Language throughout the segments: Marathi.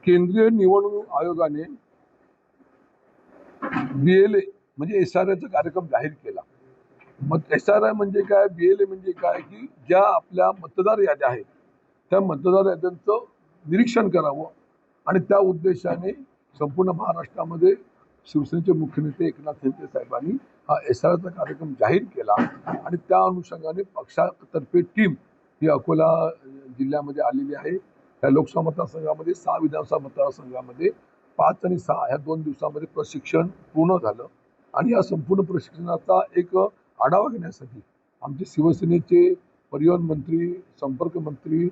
केंद्रीय निवडणूक आयोगाने BLA म्हणजे SRA कार्यक्रम जाहीर केला। मग SRA म्हणजे काय, BLA म्हणजे काय की ज्या आपल्या मतदार याद्या आहेत त्या मतदार याद्यांचं निरीक्षण करावं आणि त्या उद्देशाने संपूर्ण महाराष्ट्रामध्ये शिवसेनेचे मुख्य नेते एकनाथ शिंदे साहेबांनी हा SRA कार्यक्रम जाहीर केला आणि त्या अनुषंगाने पक्षातर्फे टीम ही अकोला जिल्ह्यामध्ये आलेली आहे। त्या लोकसभा मतदारसंघामध्ये 6 विधानसभा मतदारसंघामध्ये 5 आणि 6 या 2 दिवसांमध्ये प्रशिक्षण पूर्ण झालं आणि या संपूर्ण प्रशिक्षणाचा एक आढावा घेण्यासाठी आमचे शिवसेनेचे परिवहन मंत्री, संपर्क मंत्री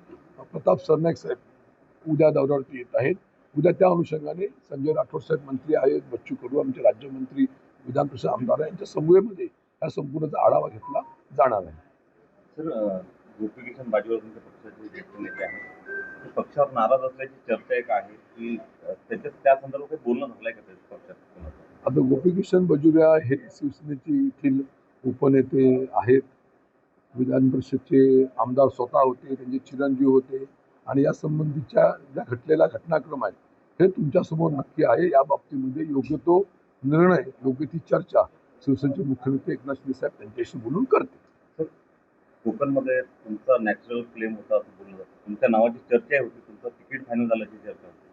प्रताप सरनाईक साहेब उद्या दौऱ्यावरती येत आहेत। उद्या त्या अनुषंगाने संजय राठोड साहेब मंत्री आहेत, बच्चू कडू आमचे राज्यमंत्री, विधान परिषद आमदार यांच्या समूहामध्ये या संपूर्णचा आढावा घेतला जाणार आहे। सर, गोपीकिशन बाजीवर तुमच्या पक्षाचे ज्येष्ठ नेते आहेत, पक्षावर नाराज असल्याची चर्चा एक आहे की त्या संदर्भात काही बोलणं झालंय का पक्षात? आता गोपीकिशन बाजोरिया हे शिवसेनेचे येथील उपनेते आहेत, विधान परिषदचे आमदार स्वतः होते, त्यांचे चिरंजीव होते आणि या संबंधीच्या ज्या घडलेला घटनाक्रम आहेत हे तुमच्यासमोर नक्की आहे। या बाबतीमध्ये योग्य तो निर्णय, योग्य ती चर्चा शिवसेनेचे मुख्य नेते एकनाथ शिंदे साहेब त्यांच्याशी बोलून करते। कोकणमध्ये तुमचा नॅचरल क्लेम होता असं बोललं जातं, तुमच्या नावाची चर्चा होती, तुमचं तिकीट फायनल झाल्याची चर्चा होती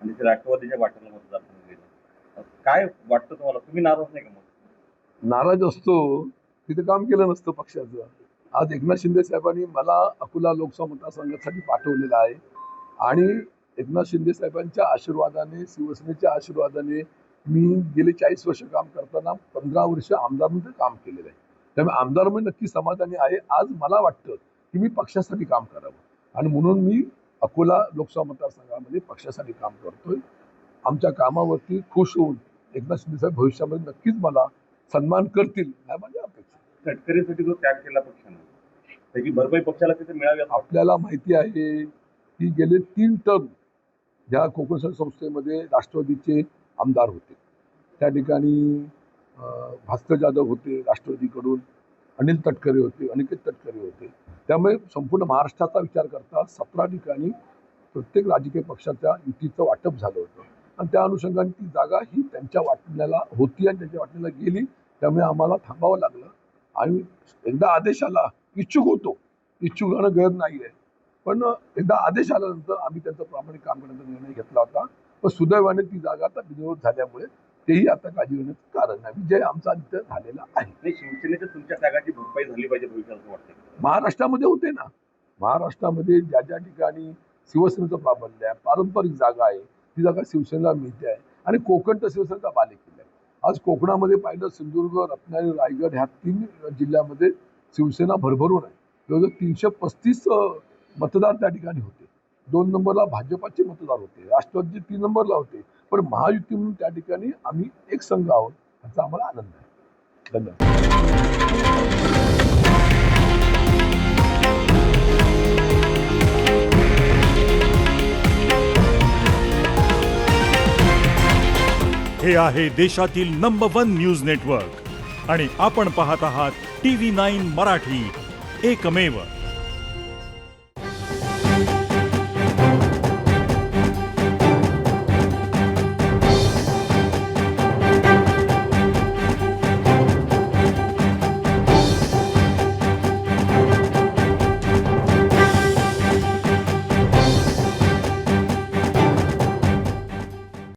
आणि ते राष्ट्रवादीच्या वाटेला मतदारसंघ गेलं। काय वाटतं तुम्हाला, तुम्ही नाराज नाही का? मग नाराज असतो तिथे काम केलं नसतं पक्षाचं। आज एकनाथ शिंदे साहेबांनी मला अकोला लोकसभा मतदारसंघासाठी पाठवलेलं आहे आणि एकनाथ शिंदे साहेबांच्या आशीर्वादाने, शिवसेनेच्या आशीर्वादाने मी गेले 40 वर्ष काम करताना 15 वर्ष आमदार म्हणून काम केलेलं आहे। त्यामुळे आमदार म्हणून नक्की समाधानी आहे। आज मला वाटतं की मी पक्षासाठी काम करावं आणि म्हणून मी अकोला लोकसभा मतदारसंघामध्ये पक्षासाठी काम करतोय। आमच्या कामावरती खुश होऊन एकनाथ शिंदे साहेब भविष्यामध्ये नक्कीच मला सन्मान करतील या माझी अपेक्षा। तटकरीसाठी जो त्याग केला पक्षाने त्याची भरपाई पक्षाला तिथे मिळावी आपल्याला माहिती आहे की गेले 3 टर्म ज्या कोकण संस्थेमध्ये राष्ट्रवादीचे आमदार होते, त्या ठिकाणी भास्कर जाधव होते राष्ट्रवादीकडून, अनिल तटकरे होते, अनिकेत तटकरे होते। त्यामुळे संपूर्ण महाराष्ट्राचा विचार करता 17 ठिकाणी प्रत्येक राजकीय पक्षाच्या युतीचं वाटप झालं होतं आणि त्या अनुषंगाने ती जागा ही त्यांच्या वाटण्याला होती आणि त्यांच्या वाटण्याला गेली। त्यामुळे आम्हाला थांबावं लागलं आणि एकदा आदेश आला, इच्छुक होतो, इच्छुक राहणं गैर नाही आहे, पण एकदा आदेश आल्यानंतर आम्ही त्यांचं प्रामाणिक काम करण्याचा निर्णय घेतला होता। पण सुदैवाने ती जागा आता बिनविरोध झाल्यामुळे तेही आता काळजी घेण्याचं कारण नाही। विजय आमचा तिथं झालेला आहे। शिवसेनेच्या तुमच्या त्यागाची भरपाई झाली पाहिजे भविष्यात असं वाटतं? महाराष्ट्रामध्ये होते ना, महाराष्ट्रामध्ये ज्या ज्या ठिकाणी शिवसेनेचं प्राबल्य आहे, पारंपरिक जागा आहे, ती जागा शिवसेनेला मिळते आहे आणि कोकण तर शिवसेनेचा बालेकिल्ला आहे। आज कोकणामध्ये पाहिलं, सिंधुदुर्ग, रत्नागिरी, रायगड ह्या 3 जिल्ह्यामध्ये शिवसेना भरभरून आहे। जवळजवळ 335 मतदार त्या ठिकाणी होते। 2 नंबरला भाजपाचे मतदार होते, राष्ट्रवादीचे 3 नंबरला होते, पण महायुती म्हणून त्या ठिकाणी आम्ही एक संघ आहोत, याचा आम्हाला आनंद आहे। धन्यवाद। हे आहे देशातील नंबर 1 न्यूज नेटवर्क आणि आपण पाहत आहात TV9 मराठी, एकमेव।